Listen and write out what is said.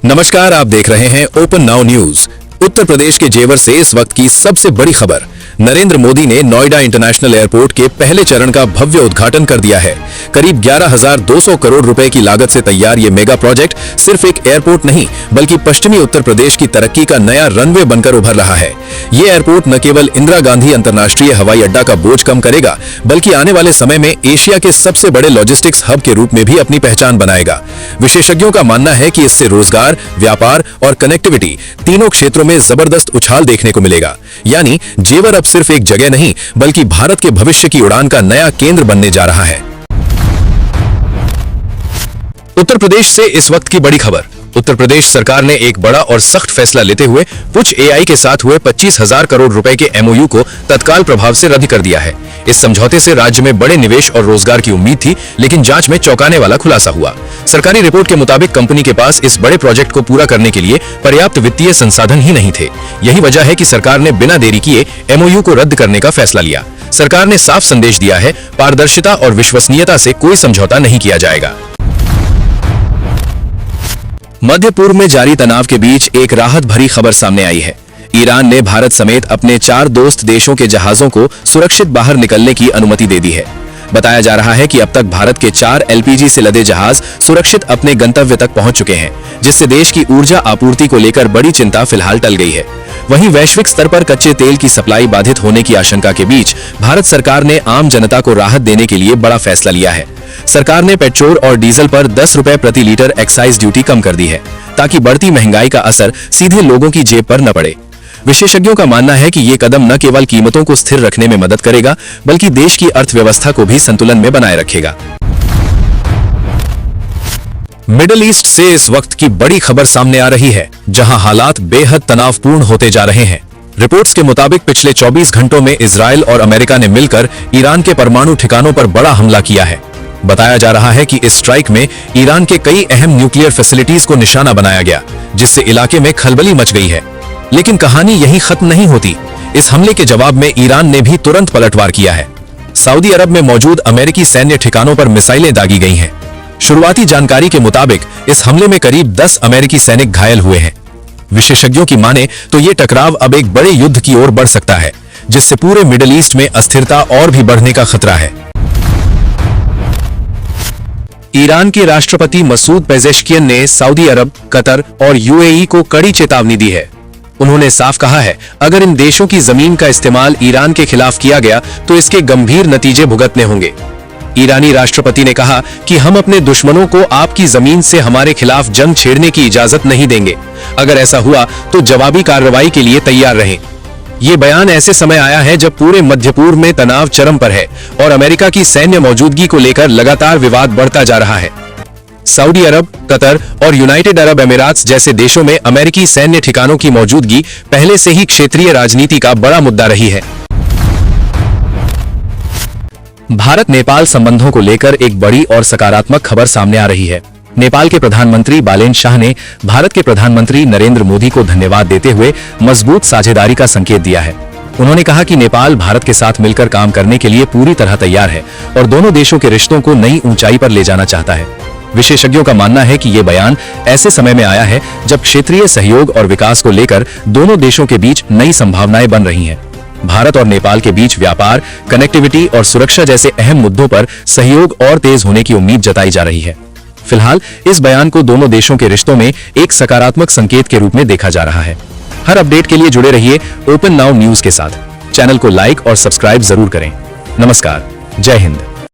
नमस्कार, आप देख रहे हैं open now news. Uttar Pradesh के जेवर से इस वक्त की सबसे बड़ी खबर। नरेंद्र मोदी ने नोएडा इंटरनेशनल एयरपोर्ट के पहले चरण का भव्य उद्घाटन कर दिया है। करीब 11,200 करोड़ रुपए की लागत से तैयार ये मेगा प्रोजेक्ट सिर्फ एक एयरपोर्ट नहीं बल्कि पश्चिमी उत्तर प्रदेश की तरक्की का नया रनवे बनकर उभर रहा है। ये एयरपोर्ट न केवल इंदिरा गांधी अंतर्राष्ट्रीय हवाई अड्डा का बोझ कम करेगा बल्कि आने वाले समय में एशिया के सबसे बड़े लॉजिस्टिक्स हब के रूप में भी अपनी पहचान बनाएगा। विशेषज्ञों का मानना है कि इससे रोजगार, व्यापार और कनेक्टिविटी तीनों क्षेत्रों में जबरदस्त उछाल देखने को मिलेगा। यानी जेवर अब सिर्फ एक जगह नहीं बल्कि भारत के भविष्य की उड़ान का नया केंद्र बनने जा रहा है। उत्तर प्रदेश से इस वक्त की बड़ी खबर। उत्तर प्रदेश सरकार ने एक बड़ा और सख्त फैसला लेते हुए पुछ एआई के साथ हुए 25,000 करोड़ रुपए के एमओयू को तत्काल प्रभाव से रद्द कर दिया है। इस समझौते से राज्य में बड़े निवेश और रोजगार की उम्मीद थी, लेकिन जांच में चौंकाने वाला खुलासा हुआ। सरकारी रिपोर्ट के मुताबिक कंपनी के पास इस बड़े प्रोजेक्ट को पूरा करने के लिए पर्याप्त वित्तीय संसाधन ही नहीं थे। यही वजह है कि सरकार ने बिना देरी किए एमओयू को रद्द करने का फैसला लिया। सरकार ने साफ संदेश दिया है, पारदर्शिता और विश्वसनीयता से कोई समझौता नहीं किया जाएगा। मध्य पूर्व में जारी तनाव के बीच एक राहत भरी खबर सामने आई है। ईरान ने भारत समेत अपने 4 दोस्त देशों के जहाजों को सुरक्षित बाहर निकलने की अनुमति दे दी है। बताया जा रहा है कि अब तक भारत के 4 एलपीजी से लदे जहाज सुरक्षित अपने गंतव्य तक पहुंच चुके हैं, जिससे देश की ऊर्जा आपूर्ति को लेकर बड़ी चिंता फिलहाल टल गई है। वहीं वैश्विक स्तर पर कच्चे तेल की सप्लाई बाधित होने की आशंका के बीच भारत सरकार ने आम जनता को राहत देने के लिए बड़ा फैसला लिया है। सरकार ने पेट्रोल और डीजल पर 10 रुपए प्रति लीटर एक्साइज ड्यूटी कम कर दी है, ताकि बढ़ती महंगाई का असर सीधे लोगों की जेब पर न पड़े। विशेषज्ञों का मानना है कि ये कदम न केवल कीमतों को स्थिर रखने में मदद करेगा बल्कि देश की अर्थव्यवस्था को भी संतुलन में बनाए रखेगा। मिडिल ईस्ट से इस वक्त की बड़ी खबर सामने आ रही है, जहां हालात बेहद तनावपूर्ण होते जा रहे हैं। रिपोर्ट्स के मुताबिक पिछले 24 घंटों में इजराइल और अमेरिका ने मिलकर ईरान के परमाणु ठिकानों पर बड़ा हमला किया है। बताया जा रहा है कि इस स्ट्राइक में ईरान के कई अहम न्यूक्लियर फैसिलिटीज को निशाना बनाया गया, जिससे इलाके में खलबली मच गई है। लेकिन कहानी यहीं खत्म नहीं होती। इस हमले के जवाब में ईरान ने भी तुरंत पलटवार किया है। सऊदी अरब में मौजूद अमेरिकी सैन्य ठिकानों पर मिसाइलें दागी गई हैं। शुरुआती जानकारी के मुताबिक इस हमले में करीब 10 अमेरिकी सैनिक घायल हुए हैं। विशेषज्ञों की माने तो ये टकराव अब एक बड़े युद्ध की ओर बढ़ सकता है, जिससे पूरे मिडिल ईस्ट में अस्थिरता और भी बढ़ने का खतरा है। ईरान के राष्ट्रपति मसूद पेजेश्कियन ने सऊदी अरब, कतर और यूएई को कड़ी चेतावनी दी है। उन्होंने साफ कहा है, अगर इन देशों की जमीन का इस्तेमाल ईरान के खिलाफ किया गया तो इसके गंभीर नतीजे भुगतने होंगे। ईरानी राष्ट्रपति ने कहा कि हम अपने दुश्मनों को आपकी जमीन से हमारे खिलाफ जंग छेड़ने की इजाजत नहीं देंगे। अगर ऐसा हुआ तो जवाबी कार्रवाई के लिए तैयार रहें। ये बयान ऐसे समय आया है जब पूरे मध्य पूर्व में तनाव चरम पर है और अमेरिका की सैन्य मौजूदगी को लेकर लगातार विवाद बढ़ता जा रहा है। सऊदी अरब, कतर और यूनाइटेड अरब अमीरात जैसे देशों में अमेरिकी सैन्य ठिकानों की मौजूदगी पहले से ही क्षेत्रीय राजनीति का बड़ा मुद्दा रही है। भारत नेपाल संबंधों को लेकर एक बड़ी और सकारात्मक खबर सामने आ रही है। नेपाल के प्रधानमंत्री बालेन शाह ने भारत के प्रधानमंत्री नरेंद्र मोदी को धन्यवाद देते हुए मजबूत साझेदारी का संकेत दिया है। उन्होंने कहा कि नेपाल भारत के साथ मिलकर काम करने के लिए पूरी तरह तैयार है और दोनों देशों के रिश्तों को नई ऊंचाई पर ले जाना चाहता है। विशेषज्ञों का मानना है कि ये बयान ऐसे समय में आया है जब क्षेत्रीय सहयोग और विकास को लेकर दोनों देशों के बीच नई संभावनाएं बन रही हैं। भारत और नेपाल के बीच व्यापार, कनेक्टिविटी और सुरक्षा जैसे अहम मुद्दों पर सहयोग और तेज होने की उम्मीद जताई जा रही है। फिलहाल इस बयान को दोनों देशों के रिश्तों में एक सकारात्मक संकेत के रूप में देखा जा रहा है। हर अपडेट के लिए जुड़े रहिए ओपन नाउ न्यूज के साथ। चैनल को लाइक और सब्सक्राइब जरूर करें। नमस्कार, जय हिंद।